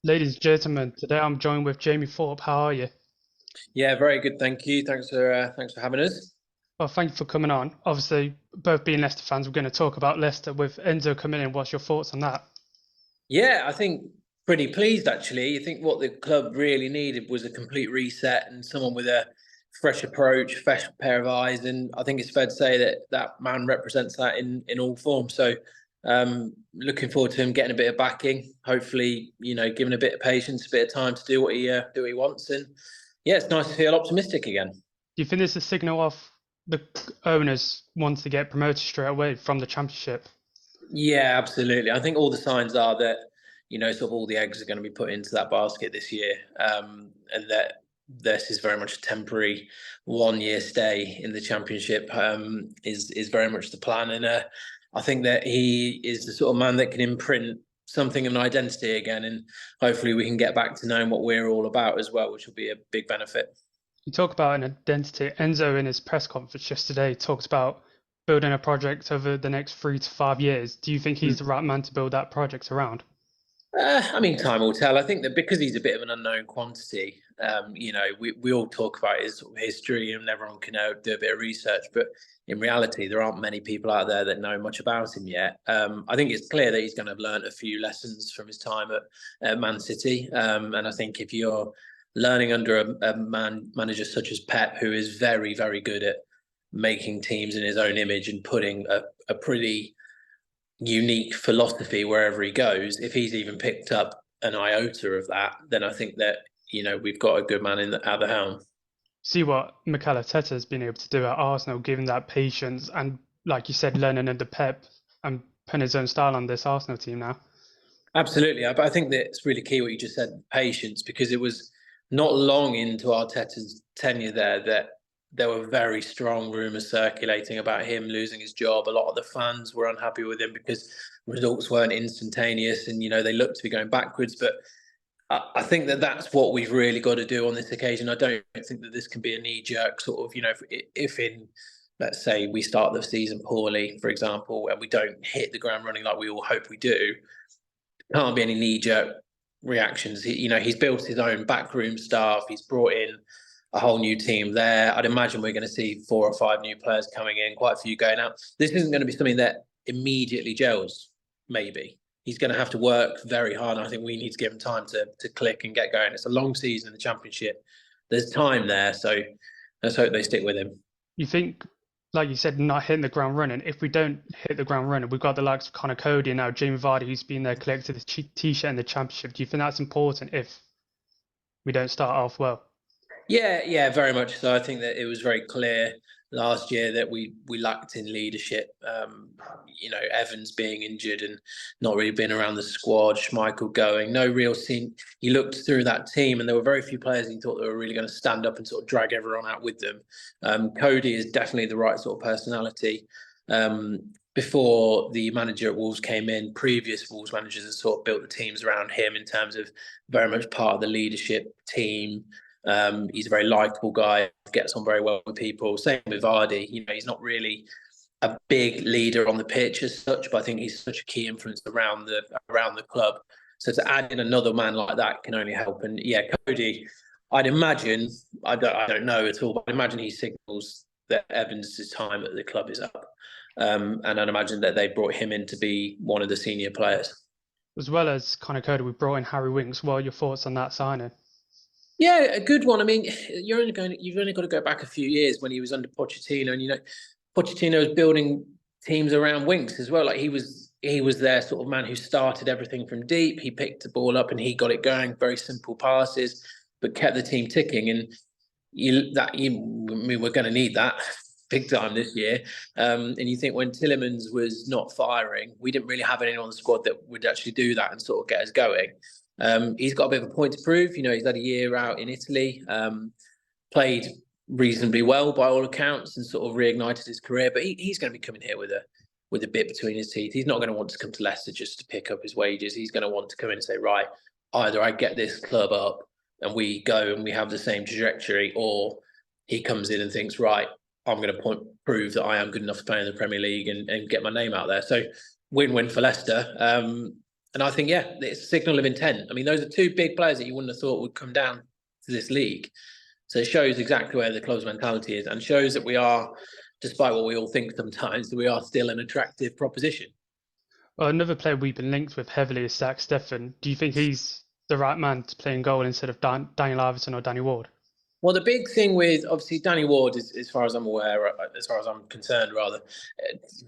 Ladies and gentlemen, today I'm joined with Jamie Thorpe. How are you? Yeah, very good. Thank you. Thanks for having us. Well, thank you for coming on. Obviously, both being Leicester fans, we're going to talk about Leicester with Enzo coming in. What's your thoughts on that? Yeah, I think pretty pleased actually. I think what the club really needed was a complete reset and someone with a fresh approach, fresh pair of eyes, and I think it's fair to say that that man represents that in all forms. So, looking forward to him getting a bit of backing. Hopefully, given a bit of patience, a bit of time to do what he wants, and yeah, it's nice to feel optimistic again. Do you think this is a signal of the owners wanting to get promoted straight away from the Championship? Yeah, absolutely. I think all the signs are that, sort of all the eggs are going to be put into that basket this year, and that this is very much a temporary 1 year stay in the championship. Is very much the plan, and I think that he is the sort of man that can imprint something of an identity again, and hopefully we can get back to knowing what we're all about as well, which will be a big benefit. You talk about an identity. Enzo, in his press conference yesterday, talked about building a project over the next 3 to 5 years. Do you think he's the right man to build that project around? I mean, time will tell. I think that because he's a bit of an unknown quantity, we all talk about his sort of history and everyone can do a bit of research. But in reality, there aren't many people out there that know much about him yet. I think it's clear that he's going to have learned a few lessons from his time at Man City. And I think if you're learning under a manager such as Pep, who is very, very good at making teams in his own image and putting a pretty unique philosophy wherever he goes, if he's even picked up an iota of that, then I think that we've got a good man at the helm. See what Mikel Arteta has been able to do at Arsenal, given that patience and, like you said, learning under Pep and putting his own style on this Arsenal team now. Absolutely, but I think that it's really key what you just said, patience, because it was not long into Arteta's tenure there that there were very strong rumours circulating about him losing his job. A lot of the fans were unhappy with him because results weren't instantaneous, and they looked to be going backwards. But I think that that's what we've really got to do on this occasion. I don't think that this can be a knee jerk sort of, if in, let's say, we start the season poorly, for example, and we don't hit the ground running like we all hope we do, can't be any knee jerk reactions. He's built his own backroom staff. He's brought in a whole new team there. I'd imagine we're going to see 4 or 5 new players coming in, quite a few going out. This isn't going to be something that immediately gels. Maybe he's going to have to work very hard. And I think we need to give him time to click and get going. It's a long season in the championship. There's time there, so let's hope they stick with him. You think, like you said, not hitting the ground running. If we don't hit the ground running, we've got the likes of Connor Cody and now Jamie Vardy, who's been there, collected the t-shirt in the Championship. Do you think that's important if we don't start off well? Yeah, yeah, very much so. I think that it was very clear last year that we lacked in leadership. Evans being injured and not really being around the squad, Schmeichel going, no real scene. You looked through that team, and there were very few players you thought that were really going to stand up and sort of drag everyone out with them. Cody is definitely the right sort of personality. Before the manager at Wolves came in, previous Wolves managers had sort of built the teams around him in terms of very much part of the leadership team. He's a very likable guy, gets on very well with people. Same with Vardy. He's not really a big leader on the pitch as such, but I think he's such a key influence around the club. So to add in another man like that can only help. And yeah, Cody, I'd imagine, I don't know at all, but I'd imagine he signals that Evans' time at the club is up. And I'd imagine that they brought him in to be one of the senior players. As well as Connor Cody, we brought in Harry Winks. What are your thoughts on that signing? Yeah, a good one. I mean, you've only got to go back a few years when he was under Pochettino, and Pochettino was building teams around Winks as well. Like he was their sort of man who started everything from deep. He picked the ball up and he got it going. Very simple passes, but kept the team ticking. And I mean, we're going to need that big time this year. And you think when Tillemans was not firing, we didn't really have anyone on the squad that would actually do that and sort of get us going. He's got a bit of a point to prove. He's had a year out in Italy, played reasonably well by all accounts, and sort of reignited his career. But he's going to be coming here with a bit between his teeth. He's not going to want to come to Leicester just to pick up his wages. He's going to want to come in and say, right, either I get this club up and we go and we have the same trajectory, or he comes in and thinks, right, I'm going to prove that I am good enough to play in the Premier League and get my name out there. So win-win for Leicester. And I think, yeah, it's a signal of intent. I mean, those are two big players that you wouldn't have thought would come down to this league. So it shows exactly where the club's mentality is, and shows that we are, despite what we all think sometimes, that we are still an attractive proposition. Well, another player we've been linked with heavily is Zach Steffen. Do you think he's the right man to play in goal instead of Daniel Iverson or Danny Ward? Well, the big thing with obviously Danny Ward is, as far as I'm aware, as far as I'm concerned, rather,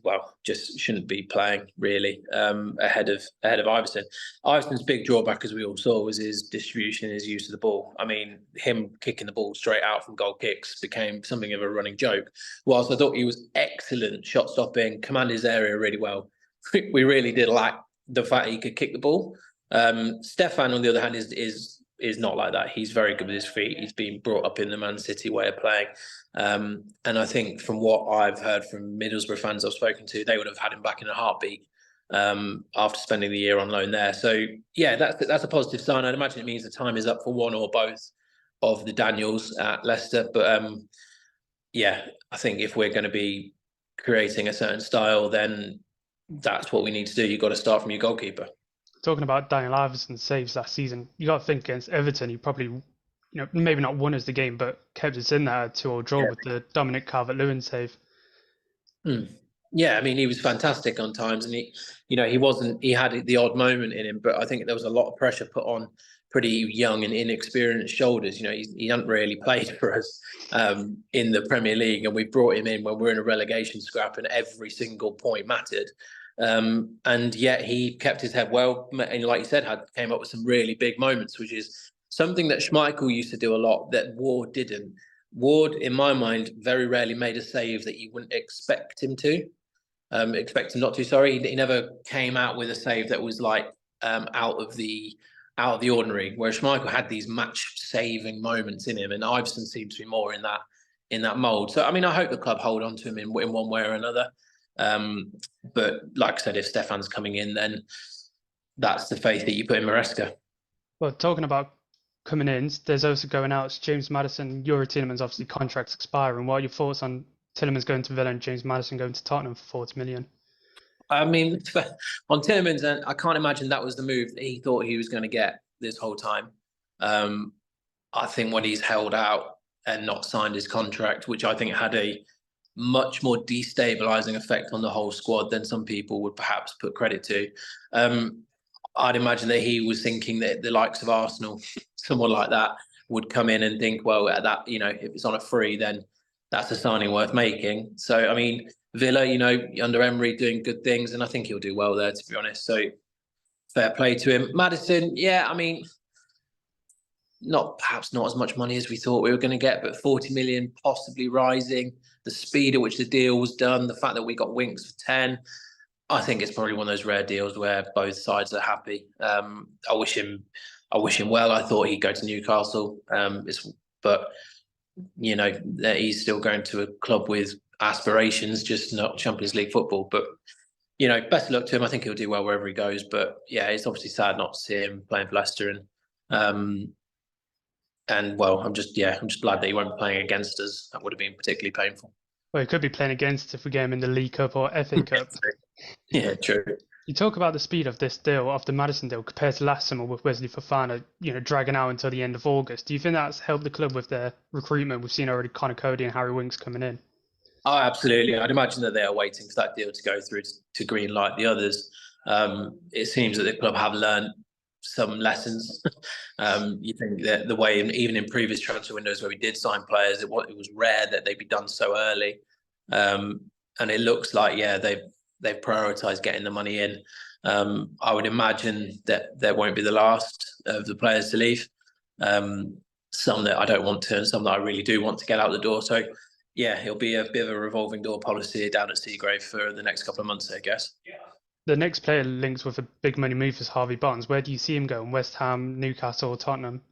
well, just shouldn't be playing really ahead of Iverson. Iverson's big drawback, as we all saw, was his distribution, his use of the ball. I mean, him kicking the ball straight out from goal kicks became something of a running joke. Whilst I thought he was excellent shot stopping, commanded his area really well, we really did lack the fact he could kick the ball. Stefan, on the other hand, is not like that. He's very good with his feet. He's been brought up in the Man City way of playing. And I think from what I've heard from Middlesbrough fans I've spoken to, they would have had him back in a heartbeat after spending the year on loan there. So, yeah, that's a positive sign. I'd imagine it means the time is up for one or both of the Daniels at Leicester. But, yeah, I think if we're going to be creating a certain style, then that's what we need to do. You've got to start from your goalkeeper. Talking about Daniel Iverson's saves last season, you got to think against Everton, he probably, maybe not won us the game, but kept us in that 2-2 draw Yeah. with the Dominic Calvert-Lewin save. Yeah, I mean, he was fantastic on times, and he had the odd moment in him, but I think there was a lot of pressure put on pretty young and inexperienced shoulders. He hadn't really played for us in the Premier League, and we brought him in when we're in a relegation scrap, and every single point mattered. And yet he kept his head well, and like you said, came up with some really big moments, which is something that Schmeichel used to do a lot that Ward didn't. Ward, in my mind, very rarely made a save that you wouldn't expect him to. Expect him not to. Sorry, he never came out with a save that was like out of the ordinary. Whereas Schmeichel had these match-saving moments in him, and Iverson seems to be more in that mould. So, I mean, I hope the club hold on to him in one way or another. But like I said, if Stefan's coming in, then that's the faith that you put in Maresca. Well, talking about coming in, there's also going out. James Maddison, Youri Tielemans, obviously contracts expiring. What are your thoughts on Tielemans going to Villa and James Maddison going to Tottenham for 40 million? I mean, on Tielemans, and I can't imagine that was the move that he thought he was going to get this whole time. I think when he's held out and not signed his contract, which I think had a much more destabilizing effect on the whole squad than some people would perhaps put credit to. I'd imagine that he was thinking that the likes of Arsenal, someone like that, would come in and think, well, at that, if it's on a free, then that's a signing worth making. So, I mean, Villa, under Emery doing good things, and I think he'll do well there, to be honest. So, fair play to him. Maddison, yeah, I mean, perhaps not as much money as we thought we were going to get, but 40 million possibly rising. The speed at which the deal was done, the fact that we got Winks for 10, I think it's probably one of those rare deals where both sides are happy. I wish him well. I thought he'd go to Newcastle, but that he's still going to a club with aspirations, just not Champions League football. But best of luck to him. I think he'll do well wherever he goes. But yeah, it's obviously sad not to see him playing for Leicester, and well, I'm just glad that he won't be playing against us. That would have been particularly painful. Well, he could be playing against if we get him in the League Cup or FA Cup. Yeah, true. You talk about the speed of this deal, of the Maddison deal, compared to last summer with Wesley Fofana, dragging out until the end of August. Do you think that's helped the club with their recruitment? We've seen already Connor Cody and Harry Winks coming in. Oh, absolutely. I'd imagine that they are waiting for that deal to go through to green light the others. It seems that the club have learned some lessons. You think that the way, even in previous transfer windows where we did sign players, it was rare that they'd be done so early. And it looks like, yeah, they've prioritised getting the money in. I would imagine that there won't be the last of the players to leave. Some that I don't want to, and some that I really do want to get out the door. So, yeah, it'll be a bit of a revolving door policy down at Seagrave for the next couple of months, I guess. The next player linked with a big money move is Harvey Barnes. Where do you see him going? West Ham, Newcastle, or Tottenham?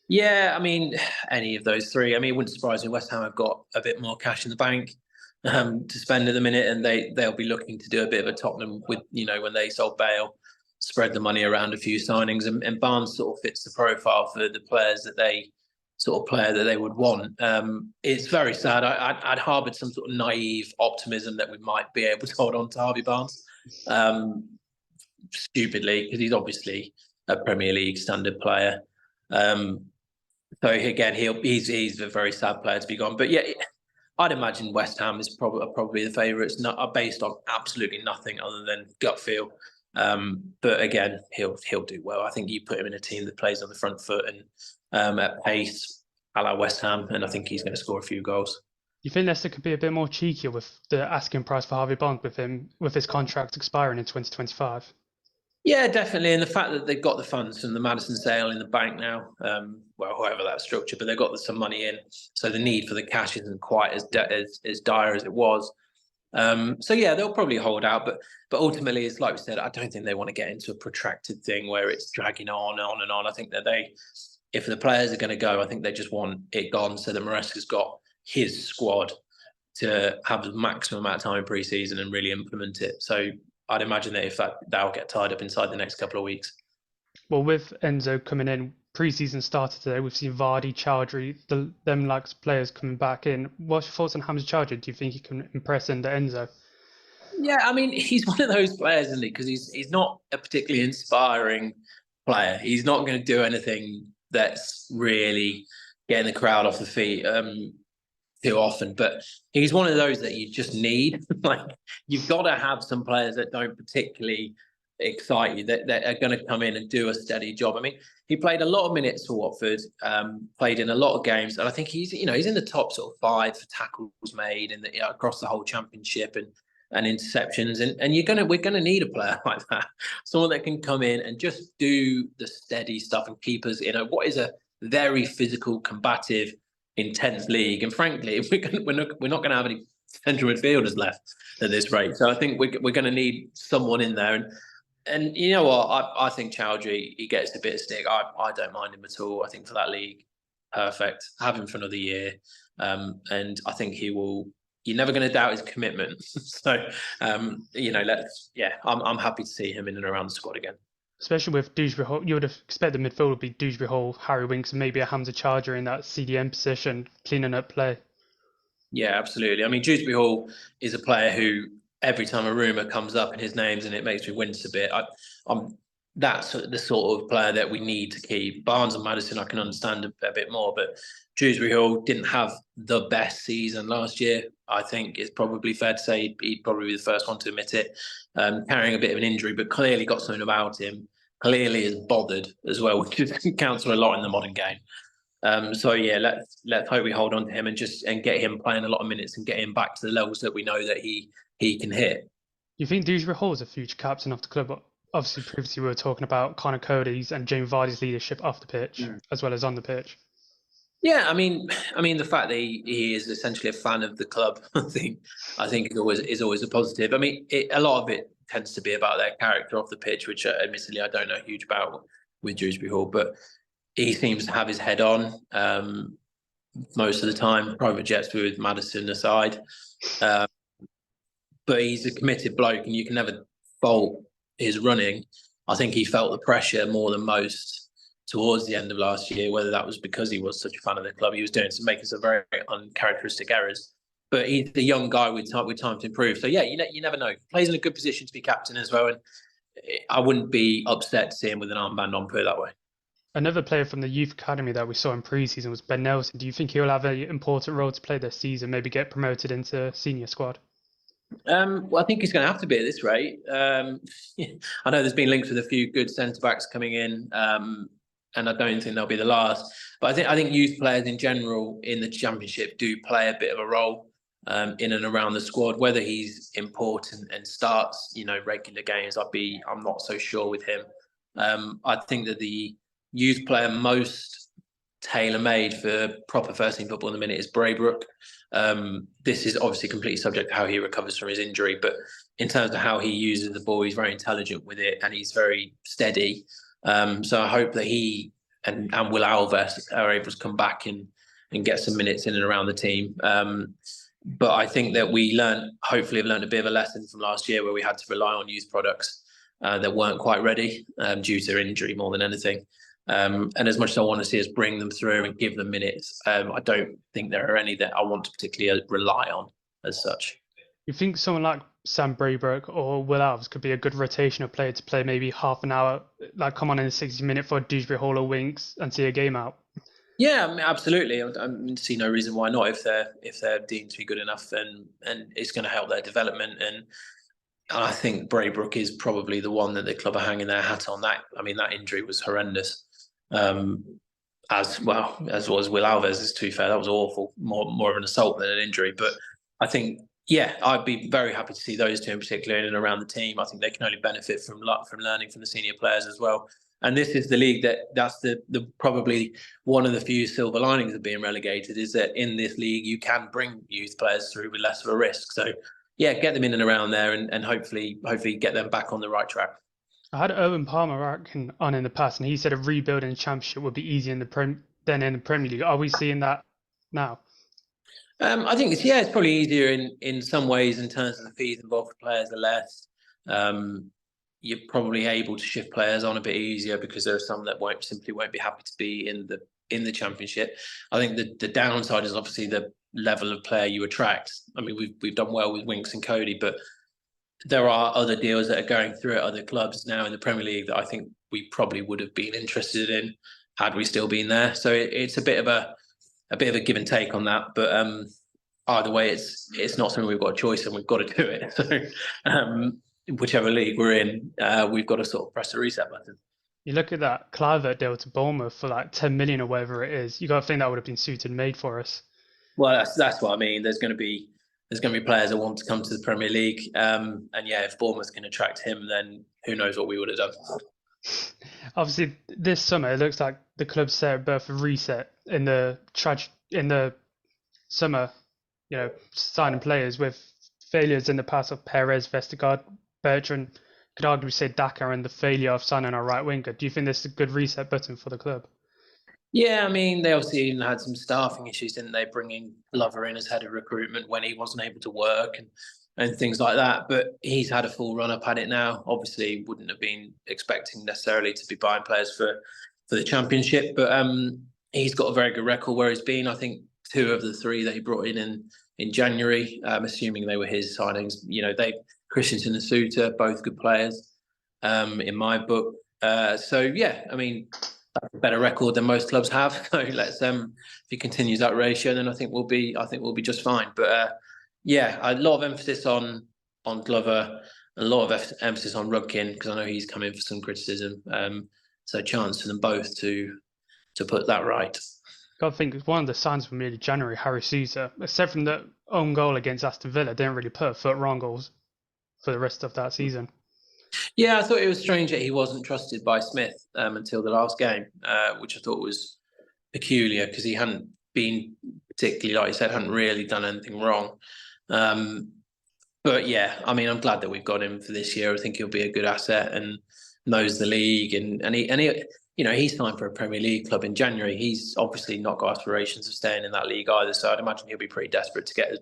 Yeah, I mean, any of those three. I mean, it wouldn't surprise me. West Ham have got a bit more cash in the bank to spend at the minute, and they'll be looking to do a bit of a Tottenham with, when they sold Bale, spread the money around a few signings, and Barnes sort of fits the profile for the players that they would want. It's very sad. I'd harboured some sort of naive optimism that we might be able to hold on to Harvey Barnes. stupidly, because he's obviously a Premier League standard player. So again, he's a very sad player to be gone. But yeah, I'd imagine West Ham is probably the favourites, not based on absolutely nothing other than gut feel. But again, he'll do well. I think you put him in a team that plays on the front foot and at pace, a la West Ham, and I think he's going to score a few goals. You think Leicester could be a bit more cheeky with the asking price for Harvey Barnes with his contract expiring in 2025? Yeah, definitely. And the fact that they've got the funds from the Madison sale in the bank now, well, however that's structured, but they've got some money in. So the need for the cash isn't quite as dire as it was. So yeah, they'll probably hold out. But ultimately, it's like we said, I don't think they want to get into a protracted thing where it's dragging on and on and on. I think that if the players are going to go, I think they just want it gone so that Maresca's got his squad to have the maximum amount of time in pre-season and really implement it. So I'd imagine that that'll get tied up inside the next couple of weeks. Well, with Enzo coming in, pre-season started today. We've seen Vardy, Chowdhury, them like players coming back in. What's your thoughts on Hamza Chowdhury? Do you think he can impress under Enzo? Yeah, I mean, he's one of those players, isn't he? Because he's not a particularly inspiring player. He's not going to do anything that's really getting the crowd off the feet too often. But he's one of those that you just need. Like, you've got to have some players that don't particularly excite you, that are going to come in and do a steady job. I mean, he played a lot of minutes for Watford, played in a lot of games, and I think he's in the top sort of 5 for tackles made and across the whole championship and interceptions. And we're gonna need a player like that, someone that can come in and just do the steady stuff and keep us in what is a very physical, combative, intense league. And frankly, we're not going to have any central midfielders left at this rate. So I think we're going to need someone in there. And you know what? I think Chowdhury, he gets a bit of stick. I don't mind him at all. I think for that league, perfect. Have him for another year. And I think he will. You're never going to doubt his commitment. So, I'm happy to see him in and around the squad again. Especially with Dewsbury Hall, you would have expected the midfield would be Dewsbury Hall, Harry Winks, and maybe a Hamza Chowdhury in that CDM position, cleaning up play. Yeah, absolutely. I mean, Dewsbury Hall is a player who every time a rumour comes up in his names and it makes me wince a bit. That's the sort of player that we need to keep. Barnes and Maddison, I can understand a bit more, but Dewsbury Hall didn't have the best season last year. I think it's probably fair to say he'd probably be the first one to admit it, carrying a bit of an injury, but clearly got something about him. Clearly is bothered as well, which counts for a lot in the modern game. So yeah, let's hope we hold on to him and get him playing a lot of minutes and get him back to the levels that we know that he can hit. You think Dewsbury Hall is a future captain of the club? Obviously, previously we were talking about Connor Cody's and Jamie Vardy's leadership off the pitch as well as on the pitch. Yeah, I mean, the fact that he is essentially a fan of the club, I think is always a positive. I mean, a lot of it tends to be about their character off the pitch, which admittedly I don't know huge about with Dewsbury Hall, but he seems to have his head on most of the time. Private jets with Maddison aside, but he's a committed bloke, and you can never fault his running. I think he felt the pressure more than most towards the end of last year, whether that was because he was such a fan of the club. He was making some very uncharacteristic errors. But he's a young guy with time to improve. So yeah, you never know. He plays in a good position to be captain as well. And I wouldn't be upset to see him with an armband on, put it that way. Another player from the youth academy that we saw in pre-season was Ben Nelson. Do you think he'll have an important role to play this season, maybe get promoted into senior squad? Well, I think he's going to have to be at this rate. I know there's been links with a few good centre-backs coming in, and I don't think they'll be the last. But I think youth players in general in the Championship do play a bit of a role in and around the squad. Whether he's important and starts, regular games, I'm not so sure with him. I think that the youth player most tailor-made for proper first-team football in the minute is Braybrook. This is obviously completely subject to how he recovers from his injury, but in terms of how he uses the ball, he's very intelligent with it and he's very steady. So I hope that he and Will Alves are able to come back and get some minutes in and around the team. But I think that hopefully have learned a bit of a lesson from last year where we had to rely on youth products that weren't quite ready due to injury more than anything. And as much as I want to see us bring them through and give them minutes, I don't think there are any that I want to particularly rely on as such. You think someone like Sam Braybrook or Will Alves could be a good rotational player to play maybe half an hour, like come on in the 60-minute for Dewsbury Hall or Winks and see a game out. Yeah, I mean, absolutely. I see no reason why not if they're deemed to be good enough, and it's going to help their development. And I think Braybrook is probably the one that the club are hanging their hat on. That I mean, that injury was horrendous. Um, as well as was Will Alves. To be fair, that was awful. More of an assault than an injury. But I think, yeah, I'd be very happy to see those two in particular in and around the team. I think they can only benefit from learning from the senior players as well. And this is the league that's the probably one of the few silver linings of being relegated is that in this league you can bring youth players through with less of a risk. So yeah, get them in and around there, and hopefully get them back on the right track. I had Owen Palmer on in the past, and he said a rebuilding the Championship would be easier in the than in the Premier League. Are we seeing that now? I think it's probably easier in some ways in terms of the fees involved for players are less. You're probably able to shift players on a bit easier because there are some that won't be happy to be in the Championship. I think the downside is obviously the level of player you attract. I mean, we've done well with Winks and Cody, but there are other deals that are going through at other clubs now in the Premier League that I think we probably would have been interested in had we still been there. So it's a bit of a give and take on that. But either way, it's not something we've got a choice and we've got to do it. So whichever league we're in, we've got to sort of press the reset button. You look at that Clivert deal to Bournemouth for like 10 million or whatever it is. You got to think that would have been suited and made for us. Well, that's what I mean. There's going to be players that want to come to the Premier League, and yeah, if Bournemouth can attract him, then who knows what we would have done. Obviously, this summer it looks like the club set a bit of a reset in the summer. You know, signing players with failures in the past of Perez, Vestergaard, Bertrand. Could arguably say Daka and the failure of signing our right winger. Do you think this is a good reset button for the club? Yeah, I mean, they obviously even had some staffing issues, didn't they? Bringing Glover in as head of recruitment when he wasn't able to work and things like that. But he's had a full run up at it now. Obviously, wouldn't have been expecting necessarily to be buying players for the Championship, but he's got a very good record where he's been. I think 2 of the 3 that he brought in January, assuming they were his signings. You know, Christensen and Suter, both good players in my book. So yeah, I mean, that's a better record than most clubs have. So let's if he continues that ratio, then I think we'll be just fine. But yeah, a lot of emphasis on Glover, a lot of emphasis on Rudkin because I know he's come in for some criticism. So chance for them both to put that right. I think one of the signs for me in January, Harry Sousa, except from the own goal against Aston Villa, didn't really put a foot wrong goals for the rest of that season. Yeah, I thought it was strange that he wasn't trusted by Smith until the last game, which I thought was peculiar because he hadn't been particularly, like you said, hadn't really done anything wrong. But yeah, I mean, I'm glad that we've got him for this year. I think he'll be a good asset and knows the league, and he you know, he's signed for a Premier League club in January. He's obviously not got aspirations of staying in that league either. So I'd imagine he'll be pretty desperate to get us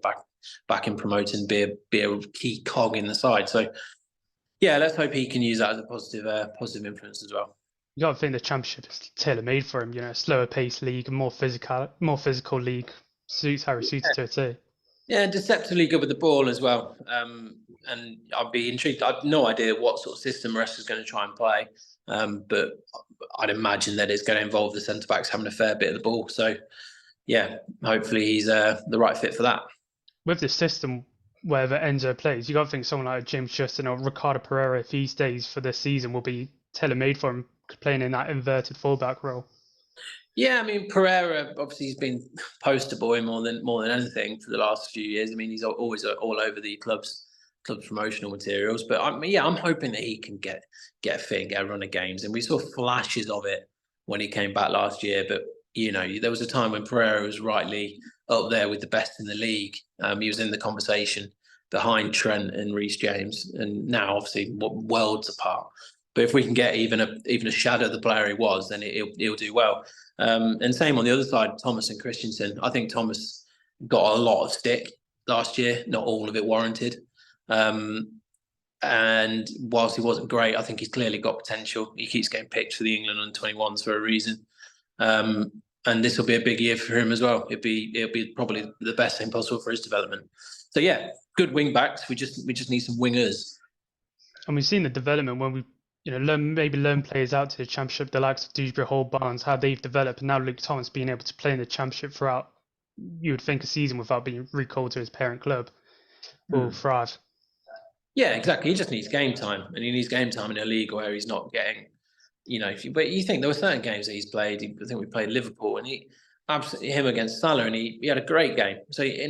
back in promoting, be a key cog in the side. So yeah, let's hope he can use that as a positive influence as well. You got to think the Championship is tailor made for him. You know, slower pace league, more physical league suits Harry Sousa to a T. Yeah, deceptively good with the ball as well. And I'd be intrigued. I've no idea what sort of system Rest is going to try and play, but I'd imagine that it's going to involve the centre backs having a fair bit of the ball. So yeah, hopefully he's the right fit for that. With this system, wherever Enzo plays, you got to think someone like James Justin or Ricardo Pereira, if he stays for this season, will be tailor-made for him playing in that inverted fullback role. Yeah, I mean Pereira obviously he's been poster boy more than anything for the last few years. I mean he's always all over the club's promotional materials. But I'm hoping that he can get fit and get a run of games. And we saw flashes of it when he came back last year. But you know, there was a time when Pereira was rightly up there with the best in the league. He was in the conversation behind Trent and Reece James, and now obviously worlds apart. But if we can get even a shadow of the player he was, then he'll do well. And same on the other side, Thomas and Christensen. I think Thomas got a lot of stick last year, not all of it warranted. And whilst he wasn't great, I think he's clearly got potential. He keeps getting picked for the England under-21s for a reason. And this will be a big year for him as well. It'll be probably the best thing possible for his development. So yeah, good wing backs. We just need some wingers. And we've seen the development when we, loan players out to the Championship, the likes of Dewsbury, Hall, Barnes, how they've developed, and now Luke Thomas being able to play in the Championship throughout, you would think, a season without being recalled to his parent club will thrive. Yeah, exactly. He just needs game time, and he needs game time in a league where he's not getting, but you think there were certain games that he's played. I think we played Liverpool, and him against Salah, and he had a great game. So, he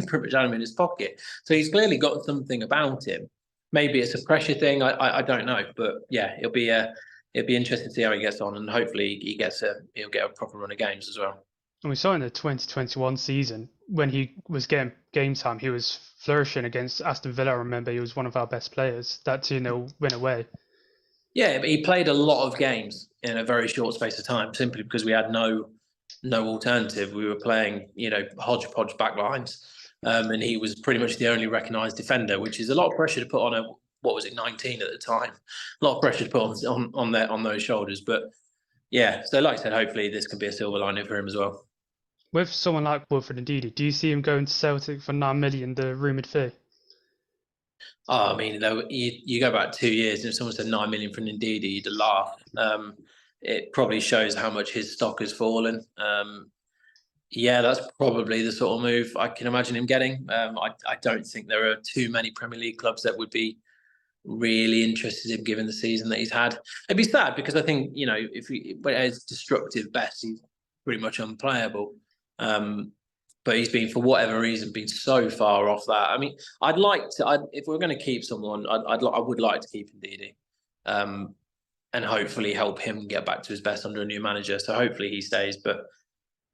pretty much had him in his pocket. So he's clearly got something about him. Maybe it's a pressure thing. I don't know, but yeah, it'll be interesting to see how he gets on, and hopefully he'll get a proper run of games as well. And we saw in the 2021 season when he was getting game time, he was flourishing against Aston Villa. I remember he was one of our best players. That 2-0 win away. Yeah, but he played a lot of games in a very short space of time, simply because we had no alternative. We were playing, hodgepodge backlines, and he was pretty much the only recognised defender, which is a lot of pressure to put on a 19 at the time. A lot of pressure to put on those shoulders. But yeah, so like I said, hopefully this can be a silver lining for him as well. With someone like Wilfred Ndidi, do you see him going to Celtic for 9 million, the rumoured fee? Oh, I mean, you go back 2 years, and if someone said 9 million for Ndidi, you'd laugh. It probably shows how much his stock has fallen. Yeah, that's probably the sort of move I can imagine him getting. I don't think there are too many Premier League clubs that would be really interested in him given the season that he's had. It'd be sad because I think, when at his destructive best, he's pretty much unplayable. But he's been, for whatever reason, been so far off that. I mean, if we're going to keep someone, I would like to keep Ndidi, and hopefully help him get back to his best under a new manager. So hopefully he stays. But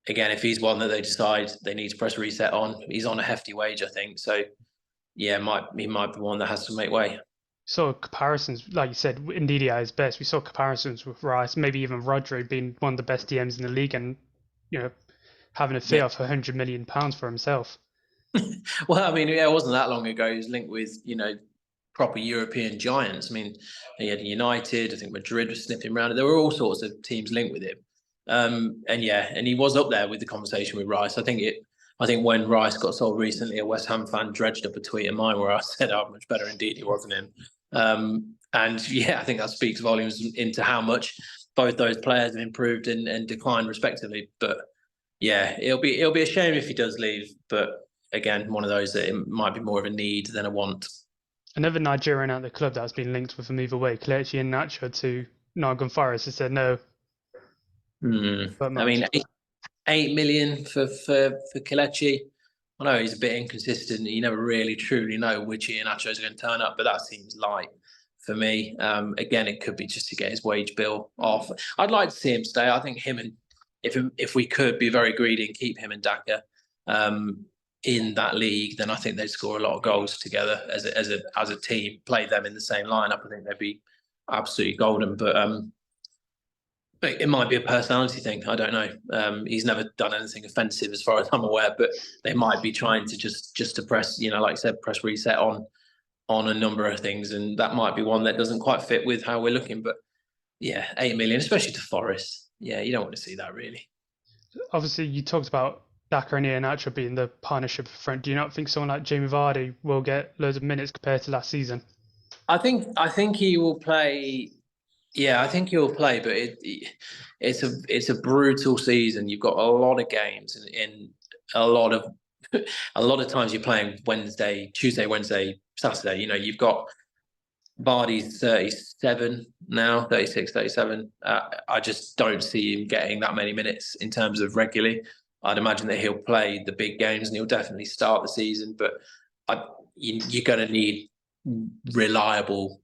again, if he's one that they decide they need to press reset on, he's on a hefty wage, I think. So yeah, he might be one that has to make way. Saw comparisons, like you said, Ndidi at his best. We saw comparisons with Rice, maybe even Rodri being one of the best DMs in the league, and having a fee off £100 million for himself. Well, I mean, it wasn't that long ago. He was linked with, proper European giants. I mean, he had United, I think Madrid was sniffing around. There were all sorts of teams linked with him. And he was up there with the conversation with Rice. I think when Rice got sold recently, a West Ham fan dredged up a tweet of mine where I said how much better indeed he was than him. And yeah, I think that speaks volumes into how much both those players have improved and declined respectively. But yeah, it'll be a shame if he does leave. But again, one of those that it might be more of a need than a want. Another Nigerian at the club that's been linked with him either way, Kelechi Iheanacho to Nottingham Forest, has said no. I mean, 8 million for Kelechi. I know he's a bit inconsistent. You never really truly know which Iheanacho is going to turn up, but that seems light for me. Again, it could be just to get his wage bill off. I'd like to see him stay. I think him and if we could be very greedy and keep him and Daka in that league, then I think they'd score a lot of goals together as a team. Play them in the same lineup, I think they'd be absolutely golden. But it might be a personality thing. I don't know. He's never done anything offensive as far as I'm aware, but they might be trying to just to press, like I said, press reset on a number of things, and that might be one that doesn't quite fit with how we're looking. But yeah, 8 million, especially to Forest. Yeah, you don't want to see that really. Obviously, you talked about Daka and Iheanacho being the partnership front. Do you not think someone like Jamie Vardy will get loads of minutes compared to last season? I think he will play. Yeah, I think he'll play, but it's a brutal season. You've got a lot of games and a lot of times you're playing Tuesday, Wednesday, Saturday. You've got Vardy's 37 now, 36, 37. I just don't see him getting that many minutes in terms of regularly. I'd imagine that he'll play the big games and he'll definitely start the season, but you're going to need reliable,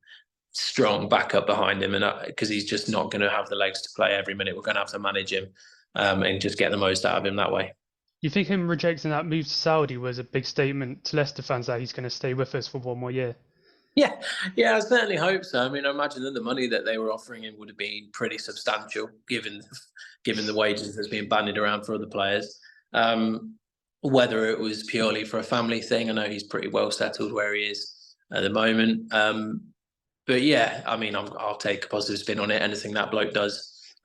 strong backup behind him, and because he's just not going to have the legs to play every minute. We're going to have to manage him and just get the most out of him that way. You think him rejecting that move to Saudi was a big statement to Leicester fans that he's going to stay with us for one more year? Yeah, I certainly hope so. I mean, I imagine that the money that they were offering him would have been pretty substantial, given the wages that's being bandied around for other players. Whether it was purely for a family thing, I know he's pretty well settled where he is at the moment. But yeah, I mean, I'll take a positive spin on it. Anything that bloke does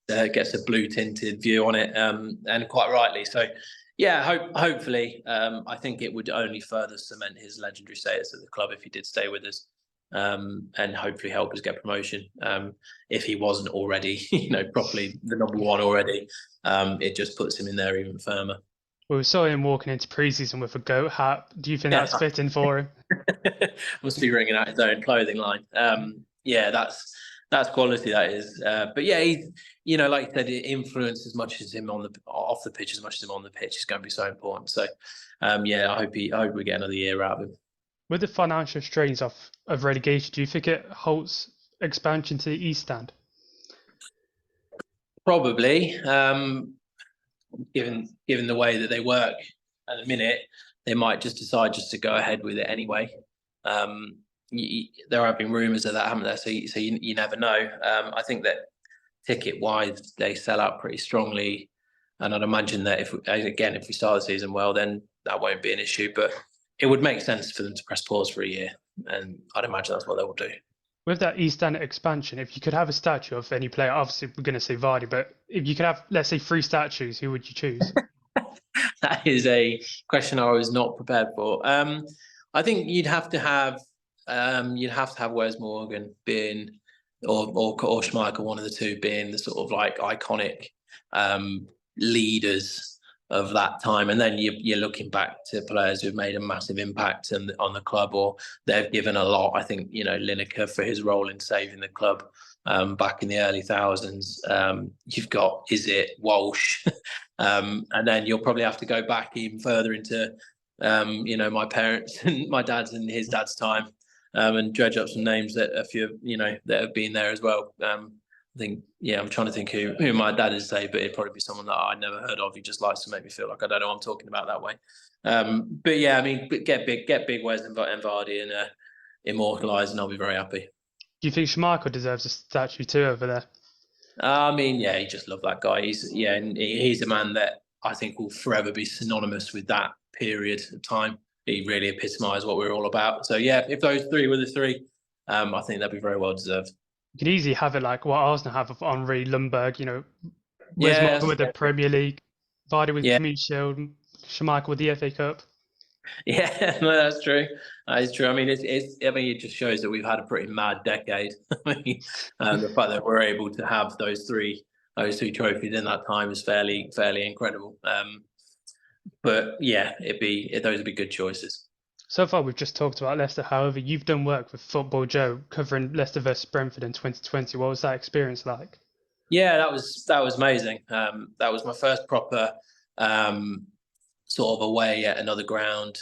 gets a blue tinted view on it, and quite rightly. So Yeah, hopefully. I think it would only further cement his legendary status at the club if he did stay with us, and hopefully help us get promotion. If he wasn't already, properly the number one already, it just puts him in there even firmer. We saw him walking into preseason with a goat hat. Do you think Yeah, that's fitting for him? must be ringing out his own clothing line. Yeah, that's quality. That is. But yeah, he, like you said, it influence as much as him on the off the pitch as much as him on the pitch is going to be so important. So, yeah, I hope we get another year out of him. With the financial strains of relegation, do you think it halts expansion to the East Stand? Probably, given the way that they work at the minute, they might just decide just to go ahead with it anyway. There have been rumours of that, haven't there? So you never know. I think that ticket wise, they sell out pretty strongly, and I'd imagine that if we start the season well, then that won't be an issue. But it would make sense for them to press pause for a year, and I'd imagine that's what they will do. With that East Stand expansion, if you could have a statue of any player, obviously we're going to say Vardy, but if you could have, let's say, 3 statues, who would you choose? That is a question I was not prepared for. I think you'd have to have Wes Morgan being, or Schmeichel, one of the two, being the sort of like iconic leaders of that time, and then you're looking back to players who've made a massive impact on the club, or they've given a lot. I think Lineker for his role in saving the club back in the early thousands. You've got Walsh, and then you'll probably have to go back even further into my parents and my dad's and his dad's time, and dredge up some names that a few that have been there as well. I think, I'm trying to think who my dad is say, but it'd probably be someone that I'd never heard of. He just likes to make me feel like I don't know what I'm talking about that way. But yeah, I mean, get big Wes and Vardy and immortalised, and I'll be very happy. Do you think Schmeichel deserves a statue too over there? I mean, yeah, he just loved that guy. He's a man that I think will forever be synonymous with that period of time. He really epitomised what we were all about. So yeah, if those three were the three, I think that'd be very well deserved. You could easily have it like what Arsenal have of Henri Lundberg, Wes Yeah, Morgan with the Premier League, Vardy with the yeah, Community Shield, Schmeichel with the FA Cup. yeah. No, that's true. That is true. I mean, it just shows that we've had a pretty mad decade. I mean, the fact that we're able to have those two trophies in that time is fairly incredible. But yeah, those would be good choices. So far, we've just talked about Leicester. However, you've done work with FootballJoe covering Leicester versus Brentford in 2020. What was that experience like? Yeah, that was amazing. That was my first proper sort of away at another ground,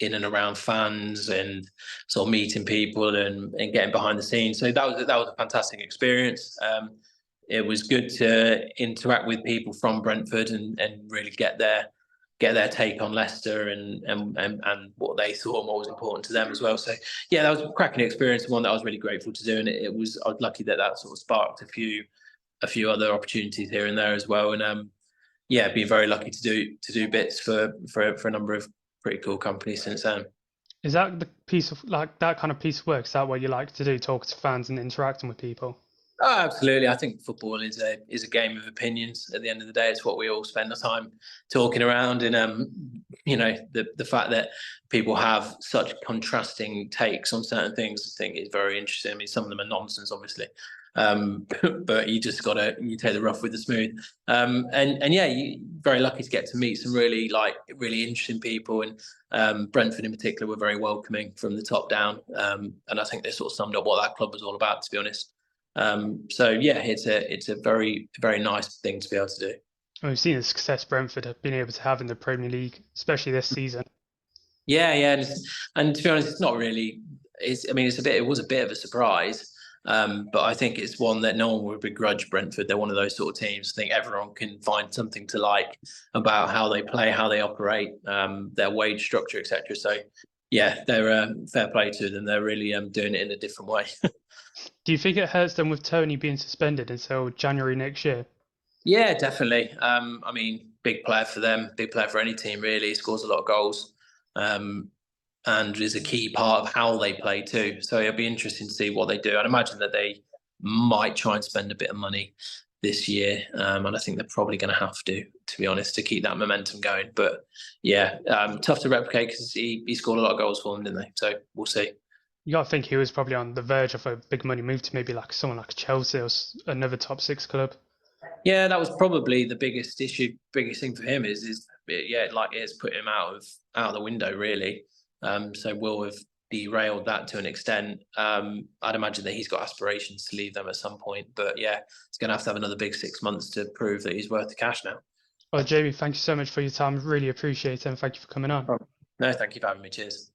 in and around fans and sort of meeting people and getting behind the scenes. So that was a fantastic experience. It was good to interact with people from Brentford and really get their take on Leicester and what they thought and what was important to them as well. So yeah, that was a cracking experience, one that I was really grateful to do, and I was lucky that sort of sparked a few other opportunities here and there as well. And yeah, been very lucky to do bits for a number of pretty cool companies since then. Is that the piece of like that kind of piece of work? Is that what you like to do, talking to fans and interacting with people? Oh, absolutely. I think football is a game of opinions. At the end of the day, it's what we all spend the time talking around, and the fact that people have such contrasting takes on certain things, I think is very interesting. I mean, some of them are nonsense, obviously, but you just you take the rough with the smooth. And yeah, you very lucky to get to meet some really interesting people, and Brentford in particular were very welcoming from the top down. And I think they sort of summed up what that club was all about, to be honest. So yeah, it's a very, very nice thing to be able to do. We've seen the success Brentford have been able to have in the Premier League, especially this season. Yeah, and to be honest, it's not really. It was a bit of a surprise, but I think it's one that no one would begrudge Brentford. They're one of those sort of teams. I think everyone can find something to like about how they play, how they operate, their wage structure, etc. So yeah, they're fair play to them. They're really doing it in a different way. Do you think it hurts them with Tony being suspended until January next year? Yeah, definitely. I mean, big player for them, big player for any team, really. He scores a lot of goals, and is a key part of how they play too. So it'll be interesting to see what they do. I'd imagine that they might try and spend a bit of money this year, and I think they're probably going to have to be honest, to keep that momentum going. But yeah, tough to replicate because he scored a lot of goals for them, didn't they? So we'll see. You got to think he was probably on the verge of a big money move to maybe like someone like Chelsea or another top six club. Yeah, that was probably the biggest issue, biggest thing for him is yeah, like it's put him out of the window really. So Will have derailed that to an extent. I'd imagine that he's got aspirations to leave them at some point, but yeah, he's going to have another big 6 months to prove that he's worth the cash now. Well, Jamie, thank you so much for your time. Really appreciate it, and thank you for coming on. No, thank you for having me. Cheers.